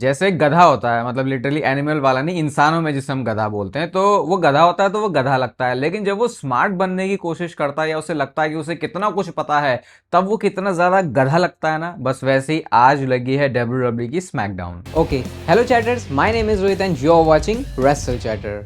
जैसे एक गधा होता है, मतलब लिटरली एनिमल वाला नहीं, इंसानों में जिसे हम गधा बोलते हैं, तो वो गधा होता है तो वो गधा लगता है, लेकिन जब वो स्मार्ट बनने की कोशिश करता है या उसे लगता है कि उसे कितना कुछ पता है, तब वो कितना ज्यादा गधा लगता है ना। बस वैसे ही आज लगी है WWE की SmackDown. Okay, hello chatters. My name is Rohit and you are watching Wrestle Chatter.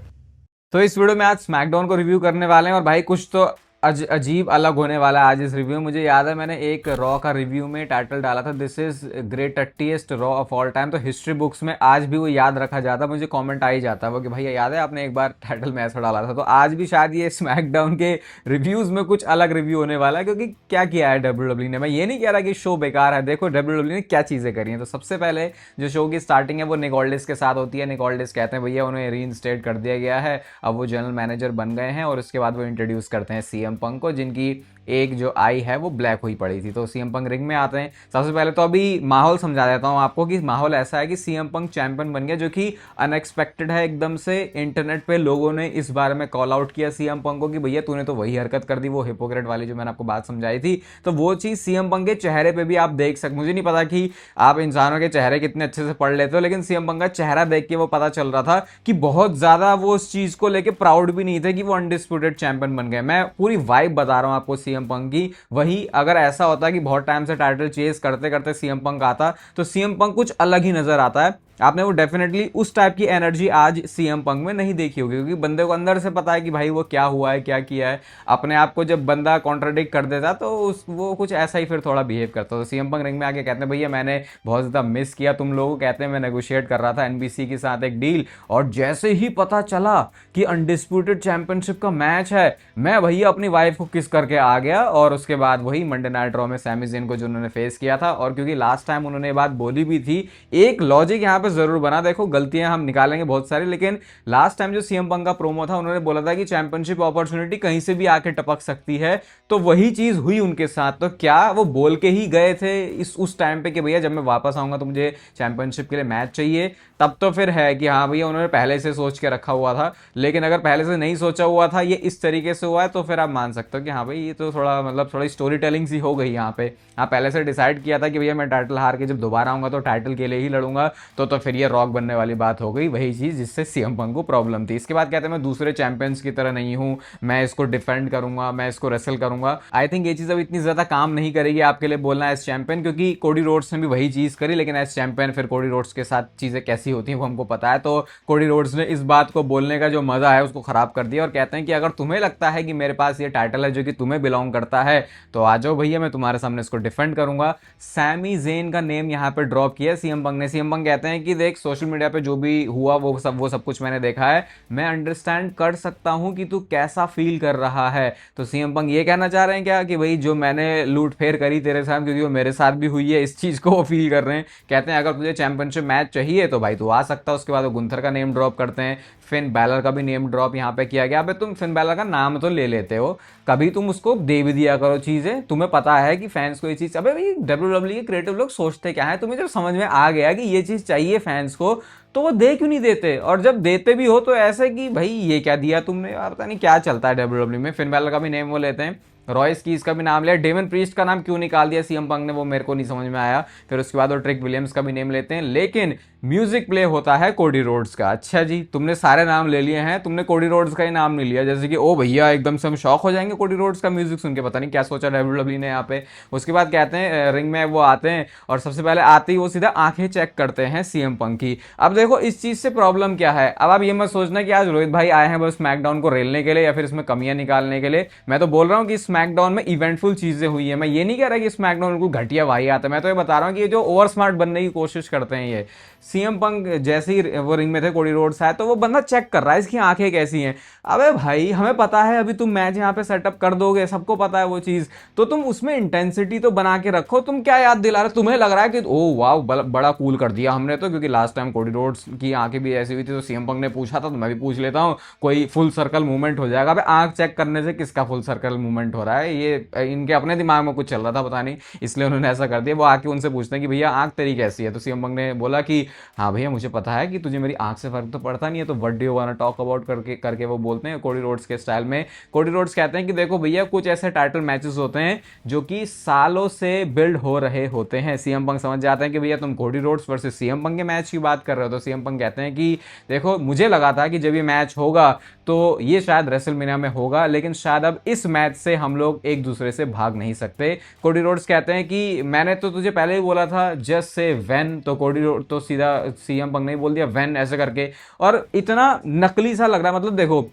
तो इस वीडियो में आज स्मैकडाउन को रिव्यू करने वाले हैं, और भाई कुछ तो अजीब अलग होने वाला है आज इस रिव्यू में। मुझे याद है मैंने एक रॉ का रिव्यू में टाइटल डाला था, this is great tattiest raw of all time. तो हिस्ट्री बुक्स में आज भी वो याद रखा जाता, मुझे कमेंट आ ही जाता वो कि भैया याद है आपने एक बार टाइटल में ऐसा डाला था। तो आज भी शायद ये स्मैकडाउन के रिव्यूज में कुछ अलग रिव्यू होने वाला है, क्योंकि क्या किया है डब्ल्यू ने। मैं ये नहीं कह रहा कि शो बेकार है, देखो डब्ल्यू ने क्या चीजें करी हैं। तो सबसे पहले जो शो की स्टार्टिंग है वो निक ऑल्डिस के साथ होती है। निक ऑल्डिस कहते हैं भैया उन्हें रीइंस्टेट कर दिया गया है, अब वो जनरल मैनेजर बन गए हैं। और उसके बाद वो इंट्रोड्यूस करते हैं सीएम पंक को, जिनकी एक जो आई है वो ब्लैक हुई पड़ी थी। तो सीएम पंक रिंग में आते हैं। सबसे पहले तो अभी माहौल समझा देता हूँ आपको कि माहौल ऐसा है कि सीएम पंक चैंपियन बन गया, जो कि अनएक्सपेक्टेड है एकदम से। इंटरनेट पे लोगों ने इस बारे में कॉल आउट किया सीएम पंक को कि भैया तूने तो वही हरकत कर दी, वो हिपोक्रेट वाली जो मैंने आपको बात समझाई थी। तो वो चीज सीएम पंक के चेहरे पे भी आप देख सकते। मुझे नहीं पता कि आप इंसानों के चेहरे कितने अच्छे से पढ़ लेते हो, लेकिन सीएम पंक का चेहरा देख के वो पता चल रहा था कि बहुत ज्यादा वो उस चीज को लेके प्राउड भी नहीं थे कि वो अनडिस्प्यूटेड चैंपियन बन गए। मैं पूरी वाइब बता रहा हूं आपको सीएम पंक की। वही अगर ऐसा होता कि बहुत टाइम से टाइटल चेस करते करते सीएम पंक आता, तो सीएम पंक कुछ अलग ही नजर आता है। आपने वो डेफिनेटली उस टाइप की एनर्जी आज सीएम पंक में नहीं देखी होगी, क्योंकि बंदे को अंदर से पता है कि भाई वो क्या हुआ है, क्या किया है। अपने आप को जब बंदा कॉन्ट्राडिक्ट कर देता तो वो कुछ ऐसा ही फिर थोड़ा बिहेव करता। तो सीएम पंक रिंग में आके कहते हैं भैया मैंने बहुत ज्यादा मिस किया तुम लोगों को। कहते हैं मैं नेगोशिएट कर रहा था एनबीसी के साथ एक डील, और जैसे ही पता चला कि अनडिस्प्यूटेड चैंपियनशिप का मैच है, मैं भैया अपनी वाइफ को किस करके आ गया। और उसके बाद वही मंडे नाइट रॉ में सैमी ज़ेन को जो उन्होंने फेस किया था। और क्योंकि लास्ट टाइम उन्होंने ये बात बोली भी थी, एक लॉजिक यहाँ पे जरूर बना। देखो गलतियां हम निकालेंगे बहुत सारी, लेकिन लास्ट टाइम जो सीएम पंक का प्रोमो था उन्होंने बोला था कि चैंपियनशिप अपॉर्चुनिटी कहीं से भी आके टपक सकती है। तो वही चीज हुई उनके साथ। तो क्या वो बोल के ही गए थे इस उस टाइम पे कि भैया जब मैं वापस आऊंगा तो मुझे चैंपियनशिप के लिए मैच चाहिए? तब तो फिर है कि हाँ भैया उन्होंने पहले से सोच के रखा हुआ था। लेकिन अगर पहले से नहीं सोचा हुआ था, ये इस तरीके से हुआ है, तो फिर आप मान सकते हो कि हाँ भाई ये तो थोड़ा मतलब थोड़ी स्टोरी टेलिंग सी हो गई यहाँ पे। हाँ पहले से डिसाइड किया था कि भैया मैं टाइटल हार के जब दोबारा आऊंगा तो टाइटल के लिए ही लड़ूंगा। तो फिर ये रॉक बनने वाली बात हो गई, वही चीज जिससे सीएम पंक को प्रॉब्लम थी। इसके बाद कहते हैं मैं दूसरे चैंपियंस की तरह नहीं हूं, मैं इसको डिफेंड करूंगा, मैं इसको रेसल करूंगा। आई थिंक ये चीज अब इतनी ज्यादा काम नहीं करेगी आपके लिए बोलना एज चैंपियन, क्योंकि कोडी रोड्स ने भी वही चीज करी। लेकिन एज चैंपियन फिर कोडी रोड्स के साथ चीजें कैसी होती हैं वो हमको पता है। तो कोडी रोड्स ने इस बात को बोलने का जो मजा है उसको खराब कर दिया, और कहते हैं कि अगर तुम्हें लगता है कि मेरे पास ये टाइटल है जो कि तुम्हें बिलोंग करता है, तो आ जाओ भैया मैं तुम्हारे सामने इसको डिफेंड करूंगा। सैमी जेन का नेम यहाँ पे ड्रॉप किया सीएम पंक ने। सीएम पंक कहते हैं कि देख सोशल मीडिया पे जो भी हुआ वो सब कुछ मैंने देखा है, मैं अंडरस्टैंड कर सकता हूं कि तू कैसा फील कर रहा है। तो सीएम पंक ये कहना चाह रहे हैं क्या कि भाई जो मैंने लूट फेर करी तेरे साथ, क्योंकि वो मेरे साथ भी हुई है, इस चीज को वो फील कर रहे हैं। कहते हैं अगर तुझे चैंपियनशिप मैच चाहिए तो भाई तू आ सकता है। उसके बाद वो गुंथर का नेम ड्रॉप करते हैं, फिन बैलर का भी नेम ड्रॉप यहाँ पे किया गया। अबे तुम फिन बैलर का नाम तो ले लेते हो, कभी तुम उसको दे भी दिया करो चीजें। तुम्हें पता है कि फैंस को ये चीज, अबे भाई डब्ल्यूडब्ल्यू के क्रिएटिव लोग सोचते क्या है, तुम्हें जब समझ में आ गया कि ये चीज चाहिए फैंस को, तो वो दे क्यों नहीं देते? और जब देते भी हो तो ऐसे कि भाई ये क्या दिया तुमने यार, पता नहीं क्या चलता है डब्ल्यूडब्ल्यू में। फिन बैलर का भी नेम वो लेते हैं, रॉयस कीज का भी नाम लिया, डेमन प्रीस्ट का नाम क्यों निकाल दिया सीएम पंक ने वो मेरे को नहीं समझ में आया। फिर उसके बाद वो ट्रिक विलियम्स का भी नेम लेते हैं, लेकिन म्यूजिक प्ले होता है कोडी रोड्स का। अच्छा जी तुमने सारे नाम ले लिए हैं, तुमने कोडी रोड्स का ही नाम नहीं लिया। जैसे कि ओ भैया एकदम से हम शॉक हो जाएंगे कोडी रोड्स का म्यूजिक सुन के, पता नहीं क्या सोचा डब्ल्यूडब्ल्यू ने यहाँ पे। उसके बाद कहते हैं रिंग में वो आते हैं, और सबसे पहले आते ही वो सीधा आंखें चेक करते हैं सीएम पंक की। अब देखो इस चीज से प्रॉब्लम क्या है। अब आप ये मत सोचना कि आज रोहित भाई आए हैं बस स्मैकडाउन को रेलने के लिए या फिर इसमें कमियां निकालने के लिए। मैं तो बोल रहा हूँ कि स्मैकडाउन में इवेंटफुल चीजें हुई है। मैं ये नहीं कह रहा कि स्मैकडाउन बिल्कुल घटिया वाही आता है, मैं तो ये बता रहा हूँ कि ये जो ओवर स्मार्ट बनने की कोशिश करते हैं ये सीएम पंक, जैसे ही वो रिंग में थे कोडी रोड्स आए तो वो बंदा चेक कर रहा है इसकी आंखें कैसी हैं। अबे भाई हमें पता है अभी तुम मैच यहाँ पे सेटअप कर दोगे, सबको पता है वो चीज, तो तुम उसमें इंटेंसिटी तो बना के रखो। तुम क्या याद दिला रहे, तुम्हें लग रहा है कि ओ वाह बड़ा कूल कर दिया हमने तो, क्योंकि लास्ट टाइम कोडी रोड्स की आंखें भी ऐसी हुई थी तो सीएम पंक ने पूछा था, तो मैं भी पूछ लेता हूँ कोई फुल सर्कल मूवमेंट हो जाएगा। अबे आंख चेक करने से किसका फुल सर्कल मूवमेंट हो रहा है, ये इनके अपने दिमाग में कुछ चल रहा था पता नहीं, इसलिए उन्होंने ऐसा कर दिया। वो आके उनसे पूछते हैं कि भैया आंख तेरी कैसी है, तो सीएम पंग ने बोला कि हाँ भैया मुझे पता है कि तुझे मेरी आंख से फर्क तो पड़ता नहीं है, तो what do you want to talk about करके करके वो बोलते हैं कोडी रोड्स के स्टाइल में। कोडी रोड्स कहते हैं कि देखो भैया कुछ ऐसे टाइटल मैचेस होते हैं जो कि सालों से बिल्ड हो रहे होते हैं। सीएम पंग समझ जाते हैं कि भैया तुम कोडी रोड्स वर्सेस सीएम पंग के मैच की बात कर रहे हो, तो सीएम पंग कहते हैं कि देखो मुझे लगा था कि जब ये मैच होगा तो ये शायद रेसलमेनिया में होगा, लेकिन शायद अब इस मैच से हम लोग एक दूसरे से भाग नहीं सकते। कोडी रोड्स कहते हैं कि मैंने तो तुझे पहले ही बोला था जस्ट से व्हेन, तो कोडी रोड तो सीधा सीएम पंग ने बोल दिया व्हेन ऐसे करके, और इतना नकली सा लग रहा है। मतलब देखो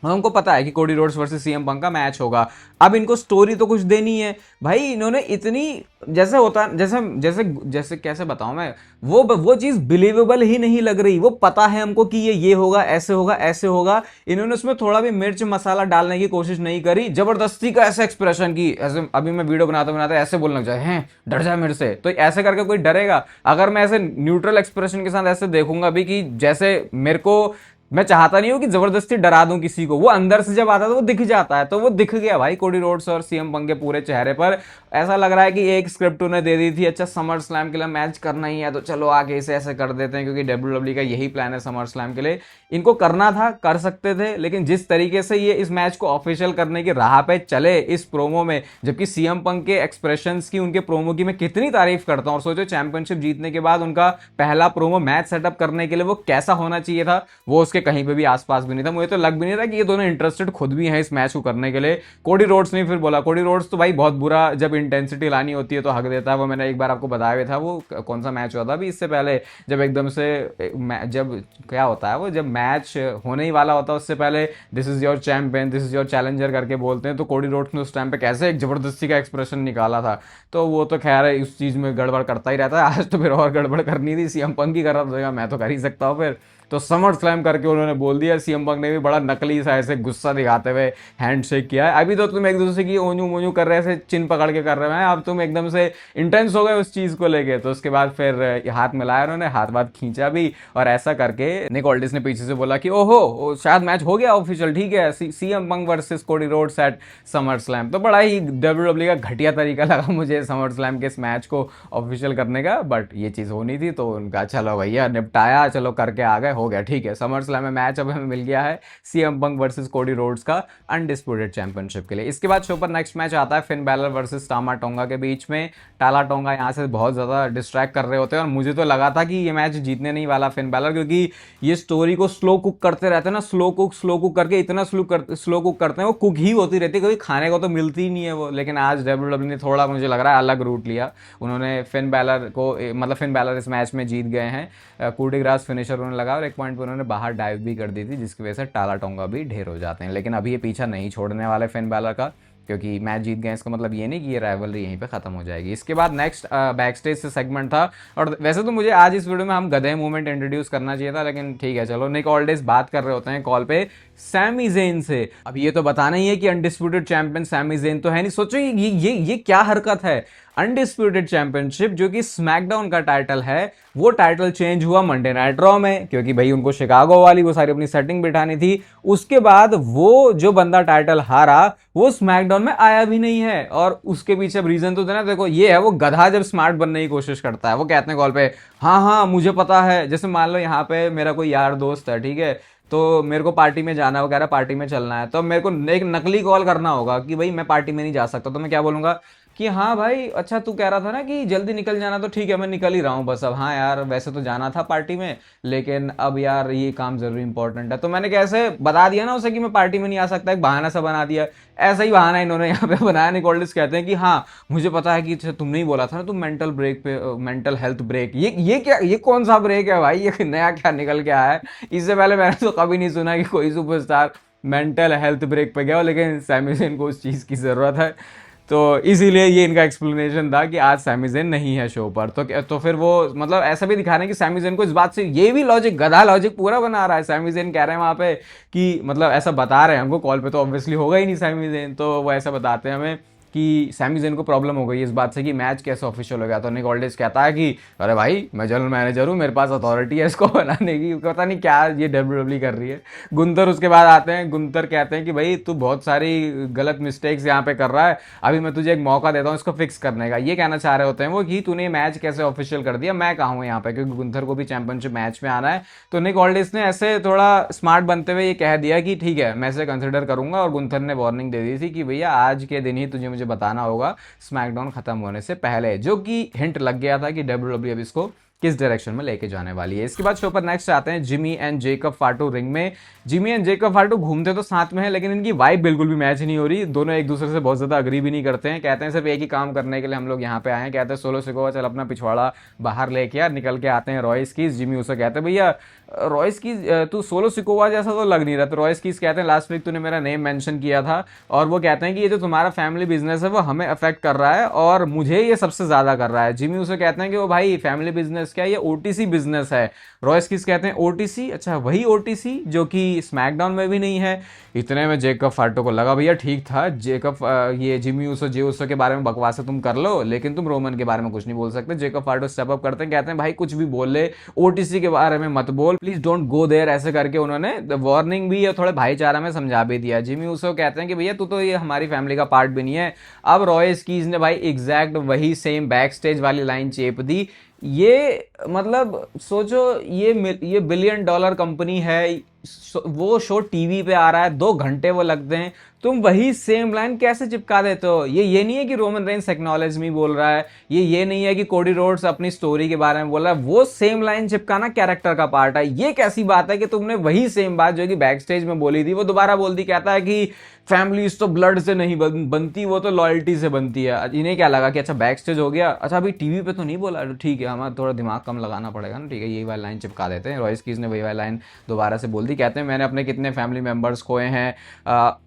हमको पता है कि Cody Rhodes versus CM Punk का मैच होगा, अब इनको स्टोरी तो कुछ देनी है भाई। इन्होंने इतनी जैसे होता जैसे जैसे जैसे कैसे बताऊं मैं, वो चीज बिलीवेबल ही नहीं लग रही। वो पता है हमको कि ये होगा, ऐसे होगा, ऐसे होगा। इन्होंने उसमें थोड़ा भी मिर्च मसाला डालने की कोशिश नहीं करी, जबरदस्ती का ऐसा एक्सप्रेशन की ऐसे अभी मैं वीडियो बनाते बनाते ऐसे बोलना चाहे हैं डर जाए मेरे से, तो ऐसे करके कोई डरेगा? अगर मैं ऐसे न्यूट्रल एक्सप्रेशन के साथ ऐसे देखूंगा भी कि जैसे मेरे को, मैं चाहता नहीं हूं कि जबरदस्ती डरा दूं किसी को, वो अंदर से जब आता है तो वो दिख जाता है, तो वो दिख गया भाई कोडी रोड्स और सीएम पंक के पूरे चेहरे पर। ऐसा लग रहा है कि एक स्क्रिप्ट उन्हें दे दी थी, अच्छा समर स्लैम के लिए मैच करना ही है तो चलो आगे इसे ऐसे कर देते हैं, क्योंकि डब्ल्यूडब्ल्यू का यही प्लान है समर स्लैम के लिए। इनको करना था, कर सकते थे, लेकिन जिस तरीके से ये इस मैच को ऑफिशियल करने की राह पे चले इस प्रोमो में, जबकि सीएम पंक के एक्सप्रेशंस की, उनके प्रोमो की मैं कितनी तारीफ करता हूं, और सोचो चैंपियनशिप जीतने के बाद उनका पहला प्रोमो मैच सेटअप करने के लिए वो कैसा होना चाहिए था, वो उसके कहीं पे भी आसपास भी नहीं था। मुझे तो लग भी नहीं रहा कि ये दोनों इंटरेस्टेड खुद भी हैं इस मैच को करने के लिए। कोडी रोड्स ने फिर बोला, कोडी रोड्स तो भाई बहुत बुरा, जब इंटेंसिटी लानी होती है तो हक देता है। वो मैंने एक बार आपको बताया भी था, वो कौन सा मैच हुआ था अभी इससे पहले, जब एकदम से जब क्या होता है वो, जब मैच होने ही वाला होता है उससे पहले this is your champion, this is your challenger करके बोलते हैं, तो कोडी रोड्स ने उस टाइम पे कैसे एक जबरदस्ती का एक्सप्रेशन निकाला था। तो वो तो खैर है, उस चीज में गड़बड़ करता ही रहता है। आज तो फिर और गड़बड़ करनी थी, सीएम पंक ही कर रहा था, मैं तो कर ही सकता हूँ फिर। तो समर स्लैम करके उन्होंने बोल दिया। सीएम पंक ने भी बड़ा नकली सा ऐसे गुस्सा दिखाते हुए हैंडशेक किया है। अभी तो तुम एक दूसरे की ओंजू मोंजू कर रहे, ऐसे चिन पकड़ के कर रहे हैं, अब तुम एकदम से इंटेंस हो गए उस चीज को लेके। तो उसके बाद फिर हाथ मिलाया उन्होंने, हाथ बात खींचा भी, और ऐसा करके निक ऑल्डिस ने पीछे से बोला कि ओहो शायद मैच हो गया ऑफिशियल, ठीक है, CM Punk versus Cody Rhodes at SummerSlam. तो बड़ा ही डब्ल्यूडब्ल्यू का घटिया तरीका लगा मुझे समर स्लैम के इस मैच को ऑफिशियल करने का, बट ये चीज होनी थी तो उनका चलो भैया निपटाया, चलो करके आ गए, हो गया, ठीक है। समर स्लैम में मैच अब हमें मिल गया है CM Punk versus Cody roads का अनडिस्प्यूटेड चैंपियनशिप के लिए। इसके बाद शो पर नेक्स्ट मैच आता है फिन बैलर वर्सेस टामा टोंगा के बीच में। टाला टोंगा यहाँ से बहुत ज्यादा डिस्ट्रैक्ट कर रहे होते हैं, और मुझे तो लगा था कि ये मैच जीतने नहीं वाला फिन बैलर, क्योंकि ये स्टोरी को स्लो कुक करते रहते हैं ना, स्लो कुक करके इतना स्लो कुक करते हैं, वो कुक ही होती रहती है, कभी खाने को तो मिलती ही नहीं है वो। लेकिन आज डब्ल्यूडब्ल्यू ने थोड़ा मुझे लग रहा है अलग रूट लिया, उन्होंने फिन बैलर को, मतलब फिन बैलर इस मैच में जीत गए हैं। कूडी ग्रास फिनिशर उन्होंने लगा, और एक पॉइंट पर उन्होंने बाहर डाइव भी कर दी थी, जिसकी वजह से टाला टोंगा भी ढेर हो जाते हैं। लेकिन अभी ये पीछा नहीं छोड़ने वाले फिन बैलर का, क्योंकि मैच जीत गए, इसका मतलब ये नहीं कि ये राइवलरी यहीं पे खत्म हो जाएगी। इसके बाद नेक्स्ट बैक स्टेज से सेगमेंट था, और वैसे तो मुझे आज इस वीडियो में हम गधे मूवमेंट इंट्रोड्यूस करना चाहिए था, लेकिन ठीक है चलो। निक ऑल्डिस बात कर रहे होते हैं कॉल पे सैमी ज़ेन से। अब ये तो बताना ही है कि अनडिस्प्यूटेड चैंपियन सैमी ज़ेन तो है नहीं। सोचो ये क्या हरकत है, अनडिस्प्यूटेड चैंपियनशिप जो कि स्मैकडाउन का टाइटल है, वो टाइटल चेंज हुआ मंडे नाइट रॉ में, क्योंकि भाई उनको शिकागो वाली वो सारी अपनी सेटिंग बिठानी थी। उसके बाद वो जो बंदा टाइटल हारा वो स्मैकडाउन में आया भी नहीं है, और उसके पीछे रीजन तो देना, देखो ये है वो गधा जब स्मार्ट बनने की कोशिश करता है, वो कहते हैं कॉल पे हाँ मुझे पता है। जैसे मान लो यहाँ पे मेरा कोई यार दोस्त है, ठीक है, तो मेरे को पार्टी में जाना है, वो कह रहा है पार्टी में चलना है, तो मेरे को एक नकली कॉल करना होगा कि भाई मैं पार्टी में नहीं जा सकता, तो मैं क्या बोलूंगा कि हाँ भाई अच्छा तू कह रहा था ना कि जल्दी निकल जाना, तो ठीक है मैं निकल ही रहा हूँ बस अब। हाँ यार वैसे तो जाना था पार्टी में, लेकिन अब यार ये काम जरूरी इंपॉर्टेंट है। तो मैंने कैसे बता दिया ना उसे कि मैं पार्टी में नहीं आ सकता, एक बहाना सा बना दिया। ऐसा ही बहाना इन्होंने यहाँ पे बनाया। निक ऑल्डिस कहते हैं कि हाँ मुझे पता है कि तुमने ही बोला था ना तुम मेंटल ब्रेक पे, मेंटल हेल्थ ब्रेक, ये क्या, ये कौन सा ब्रेक है भाई, ये नया क्या निकल के आया है? इससे पहले मैंने तो कभी नहीं सुना कि कोई सुपरस्टार मेंटल हेल्थ ब्रेक पे गया हो, लेकिन सैमी ज़ेन को उस चीज़ की ज़रूरत है, तो इसीलिए ये इनका एक्सप्लेनेशन था कि आज सैमी ज़ेन नहीं है शो पर। तो फिर वो मतलब ऐसा भी दिखा रहे हैं कि सैमी ज़ेन को इस बात से, ये भी लॉजिक, गधा लॉजिक पूरा बना रहा है। सैमी ज़ेन कह रहे हैं वहाँ पे कि मतलब ऐसा बता रहे हैं हमको, कॉल पे तो ऑब्वियसली होगा ही नहीं सैमी ज़ेन, तो वो ऐसा बताते हैं हमें कि सैमी ज़ेन को प्रॉब्लम हो गई इस बात से कि मैच कैसे ऑफिशियल हो गया। तो निक ऑल्डिस कहता है कि अरे भाई मैं जनरल मैनेजर हूँ, मेरे पास अथॉरिटी है इसको बनाने की, पता नहीं क्या ये डब्ल्यूडब्ल्यू कर रही है। गुंतर उसके बाद आते हैं, गुंतर कहते हैं कि भाई तू बहुत सारी गलत मिस्टेक्स यहाँ पे कर रहा है, अभी मैं तुझे एक मौका देता हूँ इसको फिक्स करने का। ये कहना चाह रहे होते हैं वो कि तूने मैच कैसे ऑफिशियल कर दिया, मैं कहाँ हूँ यहाँ पे, क्योंकि गुंथर को भी चैंपियनशिप मैच में आना है। तो निक ऑल्डिस ने ऐसे थोड़ा स्मार्ट बनते हुए ये कह दिया कि ठीक है मैं इसे कंसिडर करूंगा, और गुंथर ने वार्निंग दे दी थी कि भैया आज के दिन ही तुझे मुझे बताना होगा स्मैकडाउन खत्म होने से पहले, जो कि हिंट लग गया था कि डब्ल्यूडब्ल्यू अब इसको किस डायरेक्शन में लेके जाने वाली है। इसके बाद शो पर नेक्स्ट आते हैं जिमी एंड जेकब फाटू रिंग में। जिमी एंड जेकब फाटू घूमते तो साथ में है, लेकिन इनकी वाइब बिल्कुल भी मैच नहीं हो रही, दोनों एक दूसरे से बहुत ज्यादा अग्री भी नहीं करते हैं। कहते हैं सिर्फ एक ही काम करने के लिए हम लोग यहाँ पे आए हैं, कहते हैं सोलो सिकोवा चल अपना पिछवाड़ा बाहर लेके आ, निकल के आते हैं रॉयस कीज। जिमी उसे कहते हैं भैया रॉयस कीज तू सोलो सिकोवा जैसा तो लग नहीं रहा। तो रॉयस कीज कहते हैं लास्ट वीक तूने मेरा नेम मेंशन किया था, और वो कहते हैं कि ये जो तुम्हारा फैमिली बिजनेस है वो हमें अफेक्ट कर रहा है और मुझे ये सबसे ज्यादा कर रहा है। जिमी उसे कहते हैं कि वो भाई फैमिली बिजनेस क्या, ये ओटीसी बिजनेस है। रॉयस किस कहते हैं ओटीसी, अच्छा वही ओटीसी जो कि स्मैकडाउन में भी नहीं है। इतने में जेकब फाटो को लगा भैया ठीक था, जेकब ये जिमी ऊसो जे ऊसो के बारे में बकवास तुम कर लो, लेकिन तुम रोमन के बारे में कुछ नहीं बोल सकते। जेकब फाटो स्टेप अप करते हैं, कहते हैं भाई कुछ भी बोल ले, ओटीसी के बारे में मत बोल, प्लीज डोंट गो देयर, ऐसे करके उन्होंने वार्निंग भी और थोड़े भाईचारा में समझा भी दिया। जिमी ऊसो कहते हैं कि भैया तू तो ये हमारी फैमिली का पार्ट भी नहीं है। अब रॉयस कीज ने भाई एग्जैक्ट वही सेम बैक स्टेज वाली लाइन चेप दी। ये मतलब सोचो ये बिलियन डॉलर कंपनी है, वो शो टीवी पे आ रहा है, 2 घंटे वो लगते हैं, तुम वही सेम लाइन कैसे चिपका देते हो। ये नहीं है कि रोमन रेंस एक्नॉलेज मी बोल रहा है, ये नहीं है कि कोडी रोड्स अपनी स्टोरी के बारे में बोल रहा है, वो सेम लाइन चिपकाना कैरेक्टर का पार्ट है। ये कैसी बात है कि तुमने वही सेम बात जो कि बैक स्टेज में बोली थी वो दोबारा बोल दी। कहता है कि फैमिलीज तो ब्लड से नहीं बनती, वो तो लॉयल्टी से बनती है। इन्हें क्या लगा कि अच्छा बैक स्टेज हो गया, अच्छा अभी टीवी पे तो नहीं बोला, ठीक है हमारा थोड़ा दिमाग कम लगाना पड़ेगा ना, ठीक है यही वाली लाइन चिपका देते हैं। रॉयस कीज ने वही वाली लाइन दोबारा से बोल दी। कहते हैं मैंने अपने कितने फैमिली मेंबर्स खोए हैं।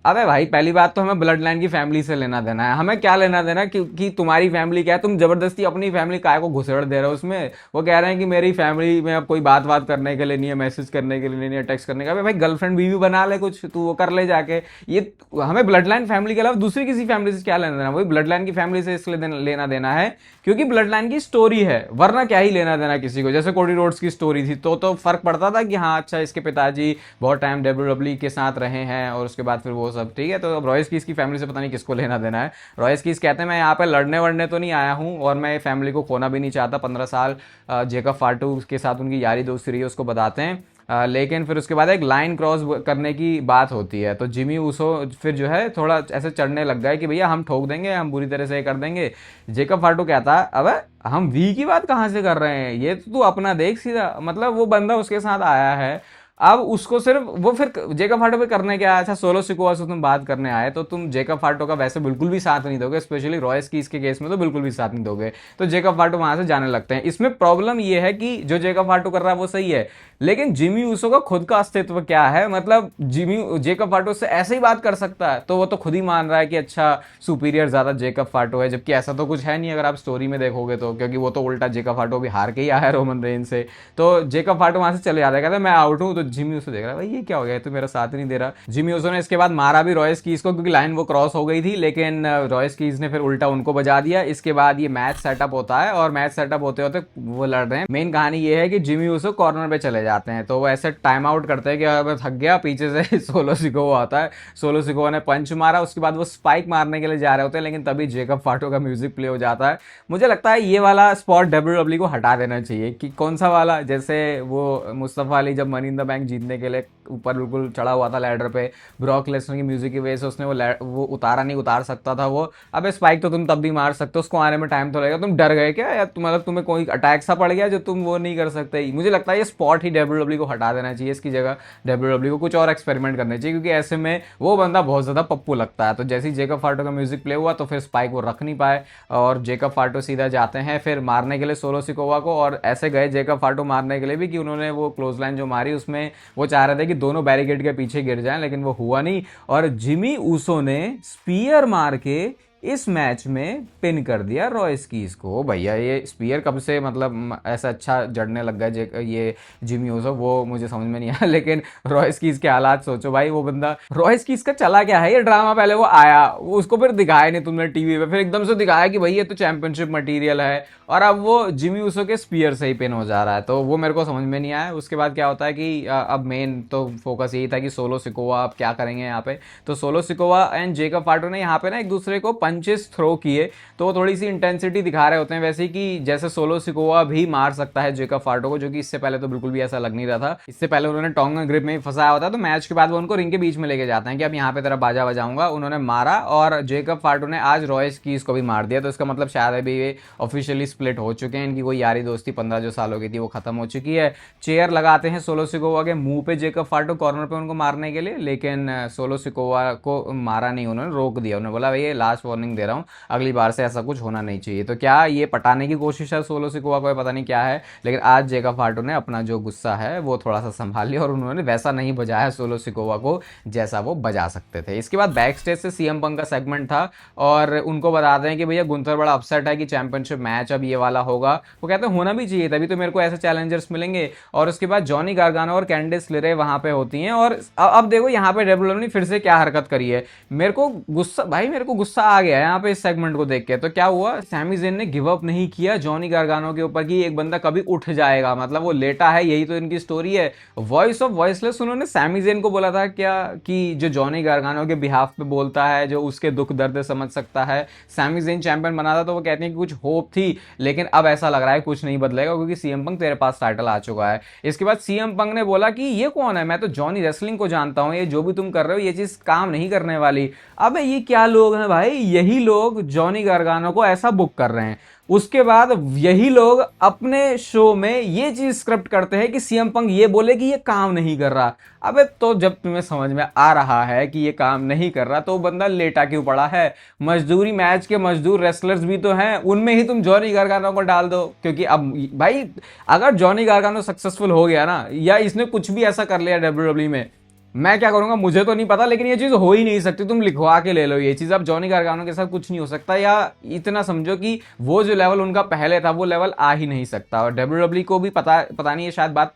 अबे भाई पहली बात तो हमें ब्लड लाइन की फैमिली से लेना देना है, हमें क्या लेना देना क्योंकि तुम्हारी फैमिली क्या है, तुम जबरदस्ती अपनी फैमिली काय को घुसेड़ दे रहे हो उसमें। वो कह रहे हैं कि मेरी फैमिली में अब कोई बात करने के लिए नहीं है, मैसेज करने के लिए नहीं है, टेक्स्ट करने का। भाई गर्लफ्रेंड बीवी बना ले कुछ, तू वो कर ले जाके। ये हमें ब्लड लाइन फैमिली के अलावा दूसरी किसी फैमिली से क्या लेना देना, वही ब्लड लाइन की फैमिली से इसलिए लेना देना है क्योंकि ब्लड लाइन की स्टोरी है, वरना क्या ही लेना देना किसी को। जैसे कोडी रोड्स की स्टोरी थी तो फर्क पड़ता था कि हाँ अच्छा इसके पिताजी बहुत टाइम डब्ल्यूडब्ल्यू के साथ रहे हैं और उसके बाद फिर वो सब ठीक है। तो अब रॉयस कीज की फैमिली से पता नहीं किसको लेना देना है। रॉयस कीज कहते हैं मैं यहाँ पे लड़ने वड़ने तो नहीं आया हूँ और मैं फैमिली को खोना भी नहीं चाहता। 15 साल जेकब फाटू के साथ उनकी यारी दोस्ती रही है उसको बताते हैं। लेकिन फिर उसके बाद एक लाइन क्रॉस करने की बात होती है, तो जिमी ऊसो फिर जो है थोड़ा ऐसे चढ़ने लग गए कि भैया हम ठोक देंगे, हम बुरी तरह से ये कर देंगे। जेकब फाटू कहता है अबे हम वी की बात कहाँ से कर रहे हैं, ये तो तू अपना देख सीधा। मतलब वो बंदा उसके साथ आया है, अब उसको सिर्फ वो फिर जेकब फाटो पे करने क्या आया। अच्छा सोलो सिकोवा से तुम बात करने आए तो तुम जेकब फाटो का वैसे बिल्कुल भी साथ नहीं दोगे, स्पेशली रॉयस की इसके केस में तो बिल्कुल भी साथ नहीं दोगे। तो जेकब फाटो वहां से जाने लगते हैं। इसमें प्रॉब्लम ये है कि जो जेकब फाटो कर रहा है वो सही है, लेकिन जिमी ऊसो का खुद का अस्तित्व क्या है। मतलब जिमी जेकब फाटो से ऐसे ही बात कर सकता है, तो वो तो खुद ही मान रहा है कि अच्छा सुपीरियर ज्यादा जेकब फाटो है, जबकि ऐसा तो कुछ है नहीं अगर आप स्टोरी में देखोगे तो, क्योंकि वो तो उल्टा जेकब फाटो भी हार के ही आया है रोमन रेंज से। तो जेकब फाटो वहां से चले जाता है, कहता है मैं आउट हूं। तो जिमी ऊसो देख रहा है भाई ये क्या हो गया, तो मेरा साथ नहीं दे रहा। जिमी ऊसो ने इसके बाद मारा भी रॉयस कीज को, क्योंकि लाइन वो क्रॉस हो गई थी, लेकिन रॉयस कीज ने फिर उल्टा उनको बजा दिया। इसके बाद ये मैच सेटअप होता है और मैच सेटअप होते होते वो लड़ रहे हैं। मेन कहानी ये है कि जिमी ऊसो कॉर्नर पे चले जाते हैं, तो वो ऐसे टाइम आउट करते हैं कि मैं थक गया, पीछे से सोलो सिकोवा आता है। सोलो सिकोवा ने पंच मारा, उसके बाद वो स्पाइक मारने के लिए जा रहे होते हैं, लेकिन तभी जेकब फाटो का म्यूजिक प्ले हो जाता है। मुझे लगता है ये वाला स्पॉट डब्ल्यूडब्ल्यू को हटा देना चाहिए। कि कौन सा वाला, जैसे वो मुस्तफा अली जब मनी इन द बैंक जीतने के लिए ऊपर बिल्कुल चढ़ा हुआ था लैडर पे, ब्रॉक लेसनर की म्यूजिक की वजह से उसने वो उतार सकता था वो। अब स्पाइक तो तुम तब भी मार सकते हो, उसको आने में टाइम तो लगेगा। तुम डर गए क्या, या मतलब तुम्हें कोई अटैक सा पड़ गया जो तुम वो नहीं कर सकते। मुझे लगता है ये स्पॉट ही डब्ल्यूडब्ल्यू को हटा देना चाहिए, इसकी जगह डब्ल्यूडब्ल्यू को कुछ और एक्सपेरिमेंट करने चाहिए, क्योंकि ऐसे में वो बंदा बहुत ज्यादा पप्पू लगता है। तो जैसे ही जेकब फाटो का म्यूजिक प्ले हुआ तो फिर स्पाइक वो रख नहीं पाए और जेकब फाटो सीधा जाते हैं फिर मारने के लिए सोलो सिकोवा को। और ऐसे गए जेकब फाटो मारने के लिए भी कि उन्होंने वो क्लोज लाइन जो मारी उसमें वो चाह रहे थे कि दोनों बैरिकेड के पीछे गिर जाएं, लेकिन वो हुआ नहीं। और जिमी ऊसो ने स्पीयर मार के इस मैच में पिन कर दिया रॉयस कीज को। भैया ये स्पीयर कब से मतलब ऐसा अच्छा जड़ने लग गया ये जिमी यूसुफ, वो मुझे समझ में नहीं आया। लेकिन रॉयस कीज के हालात सोचो भाई, वो बंदा रॉयस कीज का चला क्या है ये ड्रामा, पहले वो आया, उसको फिर दिखाया नहीं तुमने टीवी पे, फिर एकदम से दिखाया कि भाई ये तो चैंपियनशिप मटेरियल है, और अब वो जिमी यूसुफ के स्पीयर से ही पिन हो जा रहा है। तो वो मेरे को समझ में नहीं आया। उसके बाद क्या होता है कि अब मेन तो फोकस यही था कि सोलो सिकोवा अब क्या करेंगे यहाँ पे। तो सोलो सिकोवा एंड जेकब फाटो ने यहाँ पे ना एक दूसरे को पंचेस थ्रो किए, तो वो थोड़ी सी इंटेंसिटी दिखा रहे होते हैं वैसे कि जैसे सोलो सिकोवा भी मार सकता है जेकब फाटो को, जो कि इससे पहले तो बिल्कुल भी ऐसा लग नहीं रहा था। इससे पहले उन्होंने टोंगन ग्रिप में फंसाया होता है, तो मैच के बाद वो उनको रिंग के बीच में लेके जाते हैं कि अब यहाँ पे तेरा बाजा बजाऊंगा। उन्होंने मारा और जेकब फाटो ने आज रॉयस कीज को भी मार दिया। तो इसका मतलब शायद अभी ये ऑफिशियली स्प्लिट हो चुके हैं, इनकी कोई यारी दोस्ती 15 जो सालों की थी वो खत्म हो चुकी है। चेयर लगाते हैं सोलो सिकोवा के मुंह पे जेकब फाटो कॉर्नर पे उनको मारने के लिए, लेकिन सोलो सिकोवा को मारा नहीं, उन्होंने रोक दिया। उन्होंने बोला भाई ये लास्ट वार्निंग दे रहा हूँ, अगली बार से ऐसा कुछ होना नहीं चाहिए। तो क्या ये पटाने की कोशिश है सोलो सिकोवा को, पता नहीं क्या है, लेकिन आज जेकब फाटो ने अपना जो गुस्सा है वो थोड़ा सा संभाल लिया और उन्होंने वैसा नहीं बजाया सोलो सिकोवा को जैसा वो बजा सकते थे। इसके बाद बैक स्टेज से सीएम पंक का सेगमेंट था और उनको बताते हैं कि भैया गुंथर बड़ा अपसेट है कि चैंपियनशिप मैच अब ये वाला होगा। वो कहते हैं होना भी चाहिए, तभी तो मेरे को ऐसे चैलेंजर्स मिलेंगे। और उसके बाद जॉनी गार्गानो और कैंडिस लेरे वहां पे होती हैं। और अब देखो यहाँ पे डब्ल्यूडब्ल्यू ने फिर से क्या हरकत करी है, मेरे को गुस्सा आ गया यहाँ पे इस सेगमेंट को देख के। तो क्या हुआ, सैमी ज़ेन ने गिव अप नहीं किया जॉनी गार्गानो के ऊपर कि एक बंदा कभी उठ जाएगा, मतलब वो लेटा है, यही तो इनकी स्टोरी है। वॉइस ऑफ वॉइसलेस उन्होंने सैमी ज़ेन को बोला था क्या कि जो जॉनी गार्गानो के बिहाफ पे बोलता है, जो उसके दुख दर्द समझ सकता है, सैमी ज़ेन चैंपियन बना था। तो वो कहते हैं कि कुछ होप थी, लेकिन अब ऐसा लग रहा है कुछ नहीं बदलेगा क्योंकि सीएम पंक तेरे पास टाइटल आ चुका है। इसके बाद सीएम पंक ने बोला कि ये कौन है, मैं तो जॉनी रेसलिंग को जानता हूं, ये जो भी तुम कर रहे हो ये चीज काम नहीं करने वाली। अब ये क्या लोग हैं भाई, यही लोग जॉनी गार्गानो को ऐसा बुक कर रहे हैं। उसके बाद यही लोग अपने शो में ये चीज स्क्रिप्ट करते हैं कि सीएम पंक ये बोले कि ये काम नहीं कर रहा। अबे तो जब तुम्हें समझ में आ रहा है कि ये काम नहीं कर रहा तो बंदा लेटा क्यों पड़ा है। मजदूरी मैच के मजदूर रेसलर्स भी तो हैं, उनमें ही तुम जॉनी गार्गानो को डाल दो। क्योंकि अब भाई अगर जॉनी गार्गानो सक्सेसफुल हो गया ना, या इसने कुछ भी ऐसा कर लिया डब्ल्यूडब्ल्यू में, मैं क्या करूंगा मुझे तो नहीं पता, लेकिन ये चीज हो ही नहीं सकती। तुम लिखवा के ले लो ये चीज, अब जॉनी गार्गानो के साथ कुछ नहीं हो सकता, या इतना समझो कि वो जो लेवल उनका पहले था वो लेवल आ ही नहीं सकता। और डब्ल्यूडब्ल्यू को भी पता नहीं, ये शायद बात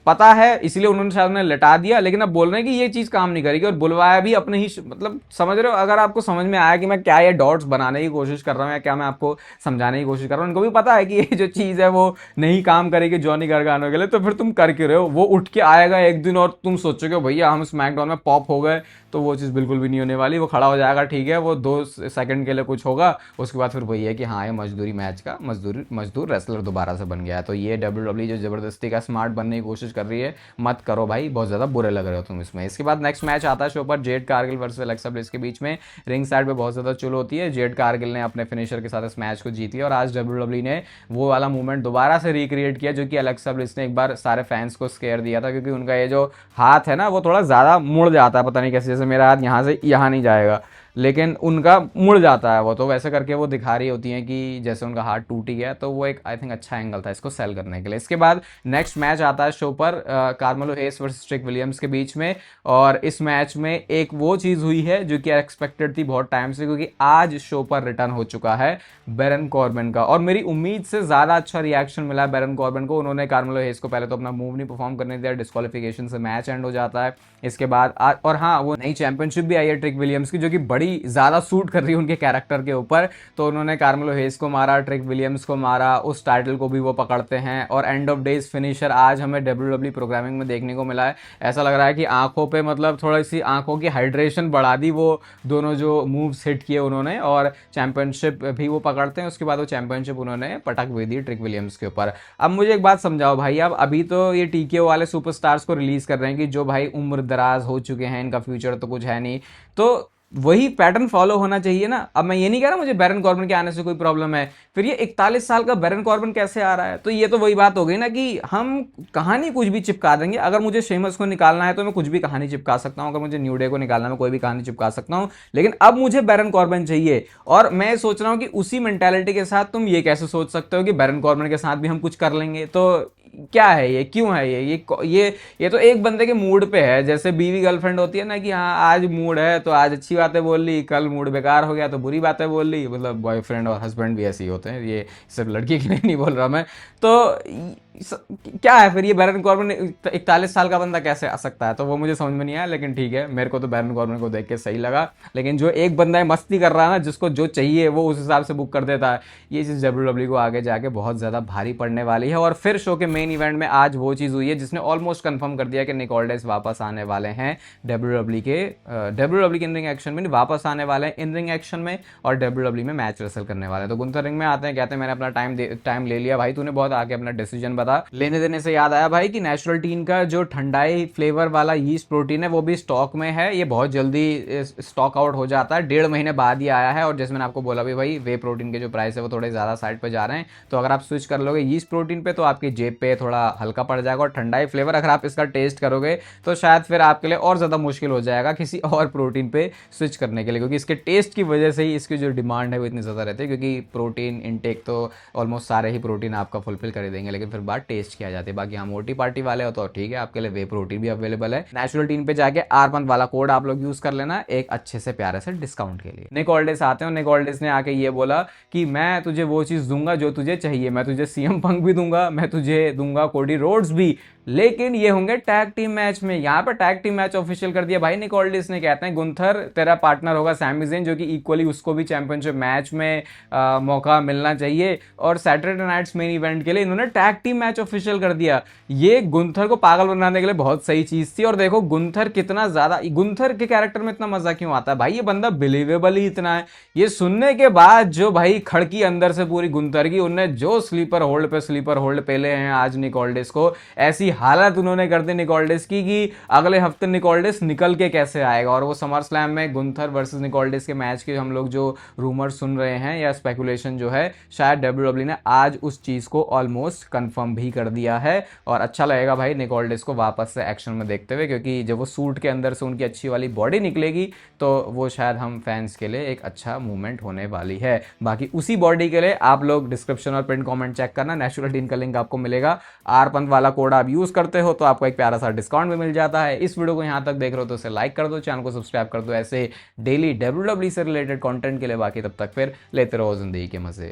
पता है इसलिए उन्होंने शायद उन्हें लटा दिया, लेकिन अब बोल रहे हैं कि ये चीज काम नहीं करेगी और बुलवाया भी अपने ही, मतलब समझ रहे हो। अगर आपको समझ में आया कि मैं क्या ये डॉट्स बनाने की कोशिश कर रहा हूँ या क्या मैं आपको समझाने की कोशिश कर रहा हूँ, उनको भी पता है कि ये जो चीज है वो नहीं काम करेगी जॉनी गार्गानो के लिए, तो फिर तुम कर क्यों रहे हो। वो उठ के आएगा एक दिन और तुम सोचोगे भैया हम स्मैकडाउन में पॉप हो गए, तो वो चीज़ बिल्कुल भी नहीं होने वाली। वो खड़ा हो जाएगा, ठीक है, वो 2 सेकंड के लिए कुछ होगा, उसके बाद फिर वही है कि हाँ ये मजदूरी मैच का मजदूर रेसलर दोबारा से बन गया है। तो ये डब्ल्यूडब्ल्यू जो जबरदस्ती का स्मार्ट बनने की कोशिश कर रही है, मत करो भाई, बहुत ज़्यादा बुरे लग रहे हो तुम इसमें। इसके बाद नेक्स्ट मैच आता है शो पर, Jade Cargill versus Alexa bliss के बीच में। रिंग साइड पे बहुत ज़्यादा चुल होती है, जेड कारगिल ने अपने फिनिशर के साथ इस मैच को जीत लिया और आज डब्ल्यूडब्ल्यू ने वो वाला मूवमेंट दोबारा से रिक्रिएट किया जो कि एलेक्सा ब्लिस ने एक बार सारे फैंस को स्केयर दिया था। क्योंकि उनका ये जो हाथ है ना वो थोड़ा ज़्यादा मुड़ जाता है, पता नहीं कैसे, जैसे मेरा हाथ यहाँ से यहाँ नहीं जाएगा लेकिन उनका मुड़ जाता है वो, तो वैसे करके वो दिखा रही होती हैं कि जैसे उनका हाथ टूट ही गया। तो वो एक आई थिंक अच्छा एंगल था इसको सेल करने के लिए। इसके बाद नेक्स्ट मैच आता है शो पर कार्मेलो हेस वर्सेस ट्रिक विलियम्स के बीच में, और इस मैच में एक वो चीज़ हुई है जो कि एक्सपेक्टेड थी बहुत टाइम से, क्योंकि आज शो पर रिटर्न हो चुका है बैरन कॉर्बिन का, और मेरी उम्मीद से ज़्यादा अच्छा रिएक्शन मिला बैरन कॉर्बिन को। उन्होंने कार्मेलो हेस को पहले तो अपना मूव नहीं परफॉर्म करने दिया, डिस्क्वालिफिकेशन से मैच एंड हो जाता है। इसके बाद और हाँ, वो नई चैंपियनशिप भी आई है ट्रिक विलियम्स की, जो कि बड़ी ज़्यादा सूट कर रही है उनके कैरेक्टर के ऊपर। तो उन्होंने कार्मेलो हेस को मारा, ट्रिक विलियम्स को मारा, उस टाइटल को भी वो पकड़ते हैं, और एंड ऑफ डेज फिनिशर आज हमें डब्ल्यूडब्ल्यू प्रोग्रामिंग में देखने को मिला है। ऐसा लग रहा है कि आंखों पे मतलब थोड़ी सी आंखों की हाइड्रेशन बढ़ा दी वो दोनों जो मूव्स हिट किए उन्होंने, और चैंपियनशिप भी वो पकड़ते हैं। उसके बाद वो चैंपियनशिप उन्होंने पटक भी दी ट्रिक विलियम्स के ऊपर। अब मुझे एक बात समझाओ भाई, अब अभी तो ये टीकेओ वाले सुपरस्टार्स को रिलीज कर रहे हैं कि जो भाई उम्र दराज हो चुके हैं, इनका फ्यूचर तो कुछ है नहीं, तो वही पैटर्न फॉलो होना चाहिए ना। अब मैं ये नहीं कह रहा मुझे बैरन कॉर्बिन के आने से कोई प्रॉब्लम है, फिर ये 41 साल का बैरन कॉर्बिन कैसे आ रहा है। तो ये तो वही बात हो गई ना कि हम कहानी कुछ भी चिपका देंगे। अगर मुझे शेमस को निकालना है तो मैं कुछ भी कहानी चिपका सकता हूं, अगर मुझे न्यू डे को निकालना है मैं कोई भी कहानी चिपका सकता हूं, लेकिन अब मुझे बैरन कॉर्बिन चाहिए। और मैं सोच रहा हूं कि उसी मेंटालिटी के साथ तुम ये कैसे सोच सकते हो कि बैरन कॉर्बिन के साथ भी हम कुछ कर लेंगे। तो क्या है ये, क्यों है ये तो एक बंदे के मूड पे है। जैसे बीवी गर्लफ्रेंड होती है ना कि हाँ आज मूड है तो आज अच्छी बातें बोल ली, कल मूड बेकार हो गया तो बुरी बातें बोल ली। मतलब बॉयफ्रेंड और हस्बैंड भी ऐसे ही होते हैं, ये सिर्फ लड़की के लिए नहीं बोल रहा मैं। तो क्या है फिर ये बैरन कॉर्बन 41 साल का बंदा कैसे आ सकता है, तो वो मुझे समझ में नहीं आया। लेकिन ठीक है, मेरे को तो बैरन कॉर्बन को देख के सही लगा। लेकिन जो एक बंदा है मस्ती कर रहा है ना, जिसको जो चाहिए वो उस हिसाब से बुक कर देता है, ये चीज़ डब्ल्यू को आगे जाके बहुत ज़्यादा भारी पड़ने वाली है। और फिर शो के मेन इवेंट में आज वो चीज़ हुई है जिसने ऑलमोस्ट कंफर्म कर दिया कि निक ऑल्डर्स वापस आने वाले हैं डब्ल्यू के इन रिंग एक्शन में, वापस आने वाले हैं इन रिंग एक्शन में और डब्ल्यू में मैच रेसल करने वाले हैं। तो गुंथर रिंग में आते हैं, कहते हैं मैंने अपना टाइम ले लिया भाई, तूने बहुत आगे अपना डिसीजन बता। लेने देने से याद आया भाई कि नेचुरल टीन का जो ठंडाई फ्लेवर वाला यीस्ट प्रोटीन है वो भी स्टॉक में है। ये बहुत जल्दी स्टॉक आउट हो जाता है, 1.5 महीने बाद ही आया है। और जैसे मैंने आपको बोला भी भाई, वे प्रोटीन के जो प्राइस है वो थोड़े ज़्यादा साइड पे जा रहे हैं। तो अगर आप स्विच कर लोगे यीस्ट प्रोटीन पे तो आपकी जेब पे थोड़ा हल्का पड़ जाएगा। और ठंडाई फ्लेवर अगर आप इसका टेस्ट करोगे तो शायद फिर आपके लिए और ज़्यादा मुश्किल हो जाएगा किसी और प्रोटीन पे स्विच करने के लिए, क्योंकि इसके टेस्ट की वजह से ही इसकी जो डिमांड है वो इतनी ज़्यादा रहती है। क्योंकि प्रोटीन इनटेक तो ऑलमोस्ट सारे ही प्रोटीन आपका फुलफिल कर देंगे, लेकिन फिर बात टेस्ट की आ जाती है। बाकी हम मोटी पार्टी वाले हो तो ठीक है, आपके लिए वे प्रोटीन भी अवेलेबल है। नेचुरल टीन पे जाके R1 वाला कोड आप लोग यूज कर लेना एक अच्छे से प्यारे से डिस्काउंट के लिए। निक ऑल्डर्स आते हैं, निक ऑल्डर्स ने आके ये बोला कि मैं तुझे वो चीज दूंगा जो तुझे चाहिए, मैं तुझे CM पंक भी दूंगा, मैं तुझे दूंगा कोडी रोड्स भी, लेकिन ये होंगे टैग टीम मैच में। यहाँ पर टैग टीम मैच ऑफिशियल कर दिया भाई निक ऑल्डर्स ने। कहते हैं गुंथर तेरा पार्टनर होगा सैमी ज़ेन, जो कि इक्वली उसको भी चैंपियनशिप मैच में मौका मिलना चाहिए। और सैटरडे नाइट्स मेन इवेंट के लिए इन्होंने टैग टीम मैच ऑफिशियल कर दिया। ये गुंथर को पागल बनाने के लिए बहुत सही चीज थी। और देखो गुंथर कितना ज्यादा, गुंथर के कैरेक्टर में इतना मजा क्यों आता है भाई, ये बंदा बिलीवेबल ही इतना है। ये सुनने के बाद जो भाई खड़की अंदर से पूरी गुंथर की, उनने जो स्लीपर होल्ड पेले हैं आज निक ऑल्डर्स को, ऐसी हालत उन्होंने कर दी निक ऑल्डर्स की कि अगले हफ्ते निक ऑल्डर्स निकल के कैसे आएगा। और वो समर स्लैम में गुंथर वर्सेस निक ऑल्डर्स के मैच के हम लोग जो रूमर सुन रहे हैं या स्पेकुलेशन जो है, शायद डब्ल्यूडब्ल्यू ने आज उस चीज को ऑलमोस्ट कंफर्म भी कर दिया है। और अच्छा लगेगा भाई निक ऑल्डर्स को वापस से एक्शन में देखते हुए, क्योंकि जब वो सूट के अंदर से उनकी अच्छी वाली बॉडी निकलेगी तो वो शायद हम फैंस के लिए एक अच्छा मूवमेंट होने वाली है। बाकी उसी बॉडी के लिए आप लोग डिस्क्रिप्शन और पिन कमेंट चेक करना, नेचुरल टीन का लिंक आपको मिलेगा। R पंत वाला कोड आप यूज करते हो तो आपको एक प्यारा सा डिस्काउंट भी मिल जाता है। इस वीडियो को यहाँ तक देख रहे हो तो इसे लाइक कर दो, चैनल को सब्सक्राइब कर दो ऐसे डेली डब्ल्यूडब्ल्यू से रिलेटेड कंटेंट के लिए। बाकी तब तक फिर लेते रहो जिंदगी के मजे।